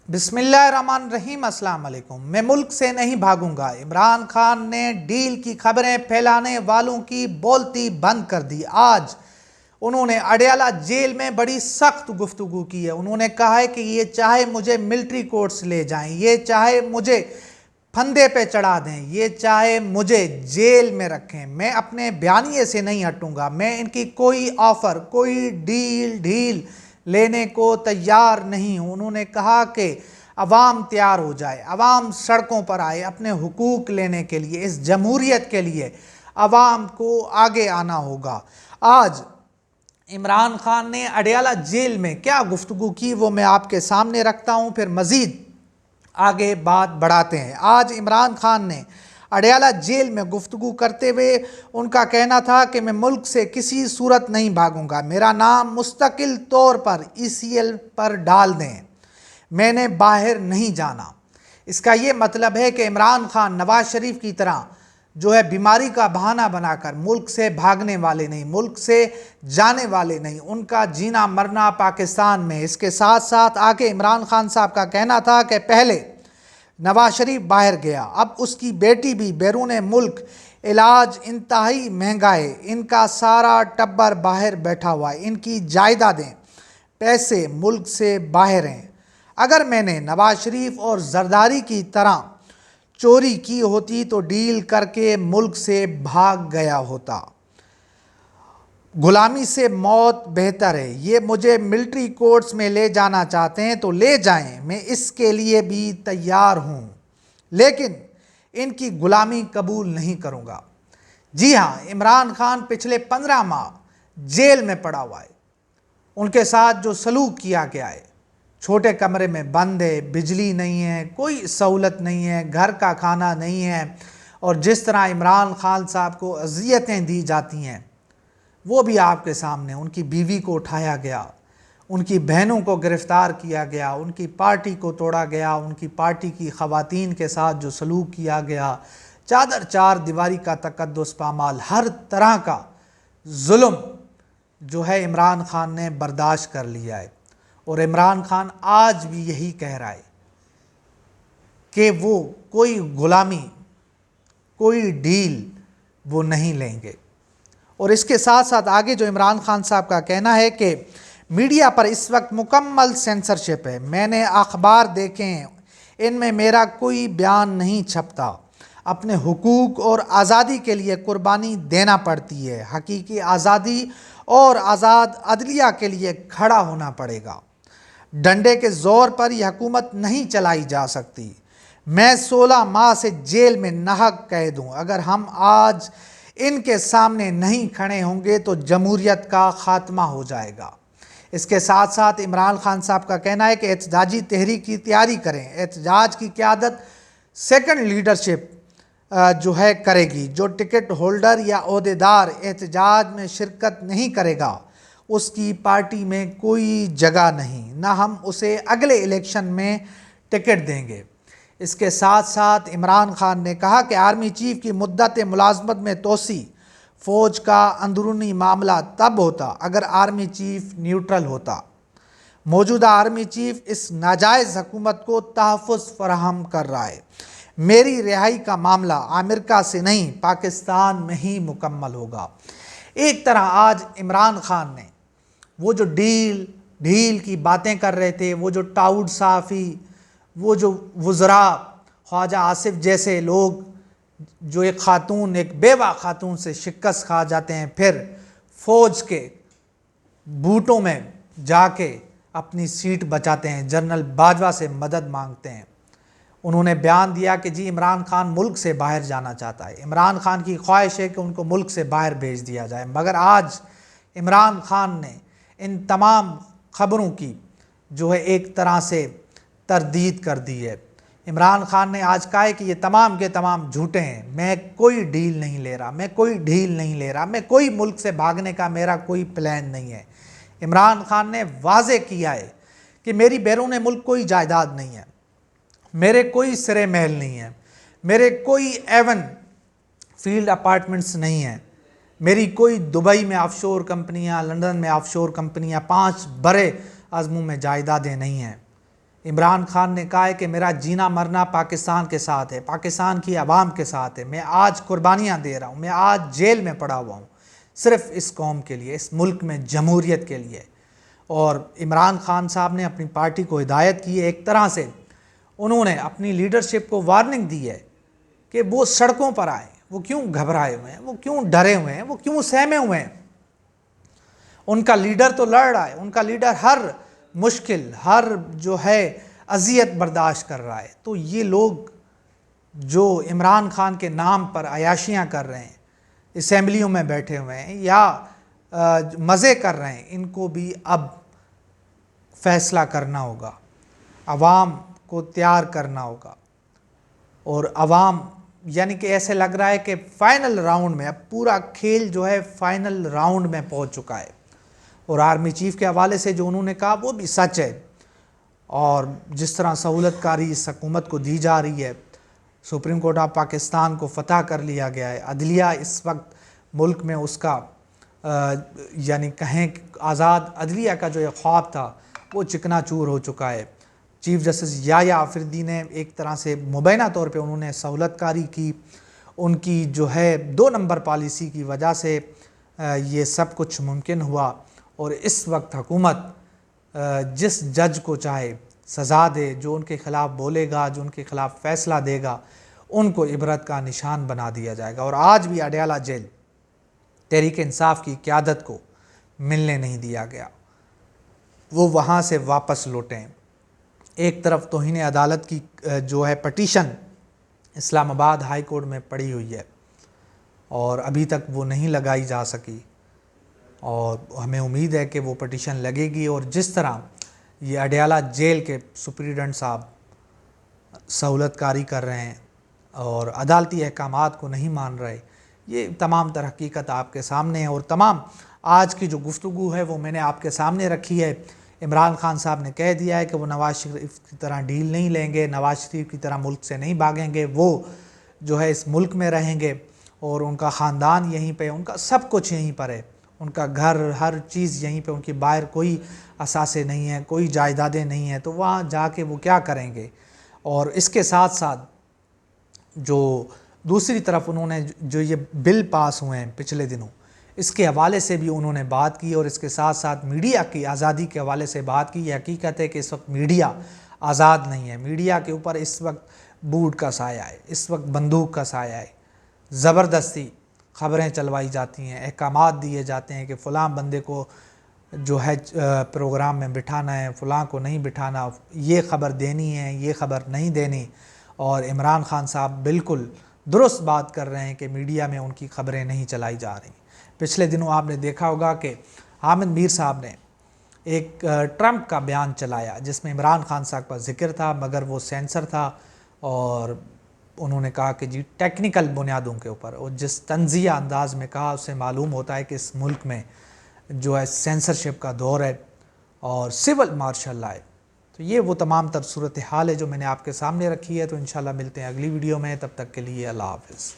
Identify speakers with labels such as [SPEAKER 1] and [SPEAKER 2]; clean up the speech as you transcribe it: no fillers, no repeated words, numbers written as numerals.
[SPEAKER 1] بسم اللہ الرحمن الرحیم۔ السلام علیکم۔ میں ملک سے نہیں بھاگوں گا، عمران خان نے ڈیل کی خبریں پھیلانے والوں کی بولتی بند کر دی۔ آج انہوں نے اڈیالہ جیل میں بڑی سخت گفتگو کی ہے۔ انہوں نے کہا ہے کہ یہ چاہے مجھے ملٹری کورٹس لے جائیں، یہ چاہے مجھے پھندے پہ چڑھا دیں، یہ چاہے مجھے جیل میں رکھیں، میں اپنے بیانیے سے نہیں ہٹوں گا۔ میں ان کی کوئی آفر، کوئی ڈیل لینے کو تیار نہیں ہوں۔ انہوں نے کہا کہ عوام تیار ہو جائے، عوام سڑکوں پر آئے اپنے حقوق لینے کے لیے، اس جمہوریت کے لیے عوام کو آگے آنا ہوگا۔ آج عمران خان نے اڈیالہ جیل میں کیا گفتگو کی وہ میں آپ کے سامنے رکھتا ہوں، پھر مزید آگے بات بڑھاتے ہیں۔ آج عمران خان نے اڈیالہ جیل میں گفتگو کرتے ہوئے ان کا کہنا تھا کہ میں ملک سے کسی صورت نہیں بھاگوں گا، میرا نام مستقل طور پر ECL پر ڈال دیں، میں نے باہر نہیں جانا۔ اس کا یہ مطلب ہے کہ عمران خان نواز شریف کی طرح جو ہے بیماری کا بہانہ بنا کر ملک سے بھاگنے والے نہیں، ملک سے جانے والے نہیں، ان کا جینا مرنا پاکستان میں۔ اس کے ساتھ ساتھ آگے عمران خان صاحب کا کہنا تھا کہ پہلے نواز شریف باہر گیا، اب اس کی بیٹی بھی بیرون ملک، علاج انتہائی مہنگا ہے، ان کا سارا ٹبر باہر بیٹھا ہوا ہے، ان کی جائیدادیں، پیسے ملک سے باہر ہیں۔ اگر میں نے نواز شریف اور زرداری کی طرح چوری کی ہوتی تو ڈیل کر کے ملک سے بھاگ گیا ہوتا۔ غلامی سے موت بہتر ہے۔ یہ مجھے ملٹری کورٹس میں لے جانا چاہتے ہیں تو لے جائیں، میں اس کے لیے بھی تیار ہوں، لیکن ان کی غلامی قبول نہیں کروں گا۔ جی ہاں، عمران خان پچھلے 15 ماہ جیل میں پڑا ہوا ہے۔ ان کے ساتھ جو سلوک کیا گیا ہے، چھوٹے کمرے میں بند ہے، بجلی نہیں ہے، کوئی سہولت نہیں ہے، گھر کا کھانا نہیں ہے، اور جس طرح عمران خان صاحب کو اذیتیں دی جاتی ہیں وہ بھی آپ کے سامنے۔ ان کی بیوی کو اٹھایا گیا، ان کی بہنوں کو گرفتار کیا گیا، ان کی پارٹی کو توڑا گیا، ان کی پارٹی کی خواتین کے ساتھ جو سلوک کیا گیا، چار دیواری کا تقدس پامال، ہر طرح کا ظلم جو ہے عمران خان نے برداشت کر لیا ہے۔ اور عمران خان آج بھی یہی کہہ رہا ہے کہ وہ کوئی غلامی، کوئی ڈیل وہ نہیں لیں گے۔ اور اس کے ساتھ ساتھ آگے جو عمران خان صاحب کا کہنا ہے کہ میڈیا پر اس وقت مکمل سینسرشپ ہے، میں نے اخبار دیکھے ہیں، ان میں میرا کوئی بیان نہیں چھپتا، اپنے حقوق اور آزادی کے لیے قربانی دینا پڑتی ہے، حقیقی آزادی اور آزاد عدلیہ کے لیے کھڑا ہونا پڑے گا۔ ڈنڈے کے زور پر یہ حکومت نہیں چلائی جا سکتی۔ میں 16 ماہ سے جیل میں ناحق قید ہوں، اگر ہم آج ان کے سامنے نہیں کھڑے ہوں گے تو جمہوریت کا خاتمہ ہو جائے گا۔ اس کے ساتھ ساتھ عمران خان صاحب کا کہنا ہے کہ احتجاجی تحریک کی تیاری کریں، احتجاج کی قیادت سیکنڈ لیڈرشپ جو ہے کرے گی، جو ٹکٹ ہولڈر یا عہدیدار احتجاج میں شرکت نہیں کرے گا اس کی پارٹی میں کوئی جگہ نہیں، نہ ہم اسے اگلے الیکشن میں ٹکٹ دیں گے۔ اس کے ساتھ ساتھ عمران خان نے کہا کہ آرمی چیف کی مدت ملازمت میں توسیع فوج کا اندرونی معاملہ تب ہوتا اگر آرمی چیف نیوٹرل ہوتا۔ موجودہ آرمی چیف اس ناجائز حکومت کو تحفظ فراہم کر رہا ہے۔ میری رہائی کا معاملہ امریکہ سے نہیں، پاکستان میں ہی مکمل ہوگا۔ ایک طرح آج عمران خان نے وہ جو ڈیل کی باتیں کر رہے تھے، وہ جو ٹاؤڈ صحافی، وہ جو وزراء، خواجہ آصف جیسے لوگ جو ایک خاتون، ایک بیوہ خاتون سے شکست کھا جاتے ہیں، پھر فوج کے بوٹوں میں جا کے اپنی سیٹ بچاتے ہیں، جنرل باجوہ سے مدد مانگتے ہیں۔ انہوں نے بیان دیا کہ جی عمران خان ملک سے باہر جانا چاہتا ہے، عمران خان کی خواہش ہے کہ ان کو ملک سے باہر بھیج دیا جائے، مگر آج عمران خان نے ان تمام خبروں کی جو ہے ایک طرح سے تردید کر دی ہے۔ عمران خان نے آج کہا ہے کہ یہ تمام کے تمام جھوٹے ہیں، میں کوئی ڈیل نہیں لے رہا، میں کوئی ڈیل نہیں لے رہا، میں کوئی ملک سے بھاگنے کا میرا کوئی پلان نہیں ہے۔ عمران خان نے واضح کیا ہے کہ میری بیرون ملک کوئی جائیداد نہیں ہے، میرے کوئی سرے محل نہیں ہے، میرے کوئی ایون فیلڈ اپارٹمنٹس نہیں ہیں، میری کوئی دبئی میں آف شور کمپنیاں، لندن میں آف شور کمپنیاں، 5 بڑے اعظموں میں جائیدادیں نہیں ہیں۔ عمران خان نے کہا ہے کہ میرا جینا مرنا پاکستان کے ساتھ ہے، پاکستان کی عوام کے ساتھ ہے، میں آج قربانیاں دے رہا ہوں، میں آج جیل میں پڑا ہوا ہوں صرف اس قوم کے لیے، اس ملک میں جمہوریت کے لیے۔ اور عمران خان صاحب نے اپنی پارٹی کو ہدایت کی ہے، ایک طرح سے انہوں نے اپنی لیڈرشپ کو وارننگ دی ہے کہ وہ سڑکوں پر آئیں، وہ کیوں گھبرائے ہوئے ہیں، وہ کیوں ڈرے ہوئے ہیں، وہ کیوں سہمے ہوئے ہیں۔ ان کا لیڈر تو لڑ رہا ہے، ان کا لیڈر ہر مشکل، ہر جو ہے اذیت برداشت کر رہا ہے۔ تو یہ لوگ جو عمران خان کے نام پر عیاشیاں کر رہے ہیں، اسمبلیوں میں بیٹھے ہوئے ہیں یا مزے کر رہے ہیں، ان کو بھی اب فیصلہ کرنا ہوگا، عوام کو تیار کرنا ہوگا۔ اور عوام یعنی کہ ایسے لگ رہا ہے کہ فائنل راؤنڈ میں، اب پورا کھیل جو ہے فائنل راؤنڈ میں پہنچ چکا ہے۔ اور آرمی چیف کے حوالے سے جو انہوں نے کہا وہ بھی سچ ہے، اور جس طرح سہولت کاری اس حکومت کو دی جا رہی ہے، سپریم کورٹ آف پاکستان کو فتح کر لیا گیا ہے، عدلیہ اس وقت ملک میں اس کا یعنی کہیں آزاد عدلیہ کا جو ایک خواب تھا وہ چکنا چور ہو چکا ہے۔ چیف جسٹس یحییٰ آفریدی نے ایک طرح سے مبینہ طور پہ انہوں نے سہولت کاری کی، ان کی جو ہے 2 نمبر پالیسی کی وجہ سے یہ سب کچھ ممکن ہوا۔ اور اس وقت حکومت جس جج کو چاہے سزا دے، جو ان کے خلاف بولے گا، جو ان کے خلاف فیصلہ دے گا، ان کو عبرت کا نشان بنا دیا جائے گا۔ اور آج بھی اڈیالہ جیل تحریک انصاف کی قیادت کو ملنے نہیں دیا گیا، وہ وہاں سے واپس لوٹیں۔ ایک طرف توہین عدالت کی جو ہے پٹیشن اسلام آباد ہائی کورٹ میں پڑی ہوئی ہے اور ابھی تک وہ نہیں لگائی جا سکی، اور ہمیں امید ہے کہ وہ پٹیشن لگے گی۔ اور جس طرح یہ اڈیالہ جیل کے سپریڈنٹ صاحب سہولت کاری کر رہے ہیں اور عدالتی احکامات کو نہیں مان رہے، یہ تمام تر حقیقت آپ کے سامنے ہے۔ اور تمام آج کی جو گفتگو ہے وہ میں نے آپ کے سامنے رکھی ہے۔ عمران خان صاحب نے کہہ دیا ہے کہ وہ نواز شریف کی طرح ڈیل نہیں لیں گے، نواز شریف کی طرح ملک سے نہیں بھاگیں گے، وہ جو ہے اس ملک میں رہیں گے، اور ان کا خاندان یہیں پہ، ان کا سب کچھ یہیں پر ہے، ان کا گھر، ہر چیز یہیں پہ، ان کی باہر کوئی اثاثے نہیں ہیں، کوئی جائیدادیں نہیں ہیں، تو وہاں جا کے وہ کیا کریں گے۔ اور اس کے ساتھ ساتھ جو دوسری طرف انہوں نے جو یہ بل پاس ہوئے ہیں پچھلے دنوں، اس کے حوالے سے بھی انہوں نے بات کی، اور اس کے ساتھ ساتھ میڈیا کی آزادی کے حوالے سے بات کی۔ یہ حقیقت ہے کہ اس وقت میڈیا آزاد نہیں ہے، میڈیا کے اوپر اس وقت بوٹ کا سایہ ہے، اس وقت بندوق کا سایہ ہے، زبردستی خبریں چلوائی جاتی ہیں، احکامات دیے جاتے ہیں کہ فلاں بندے کو جو ہے پروگرام میں بٹھانا ہے، فلاں کو نہیں بٹھانا، یہ خبر دینی ہے، یہ خبر نہیں دینی۔ اور عمران خان صاحب بالکل درست بات کر رہے ہیں کہ میڈیا میں ان کی خبریں نہیں چلائی جا رہی۔ پچھلے دنوں آپ نے دیکھا ہوگا کہ حامد میر صاحب نے ایک ٹرمپ کا بیان چلایا جس میں عمران خان صاحب کا ذکر تھا، مگر وہ سینسر تھا، اور انہوں نے کہا کہ جی ٹیکنیکل بنیادوں کے اوپر، اور جس طنزیہ انداز میں کہا اس سے معلوم ہوتا ہے کہ اس ملک میں جو ہے سینسرشپ کا دور ہے اور سول مارشل لا ہے۔ تو یہ وہ تمام تر صورتحال ہے جو میں نے آپ کے سامنے رکھی ہے۔ تو انشاءاللہ ملتے ہیں اگلی ویڈیو میں، تب تک کے لیے اللہ حافظ۔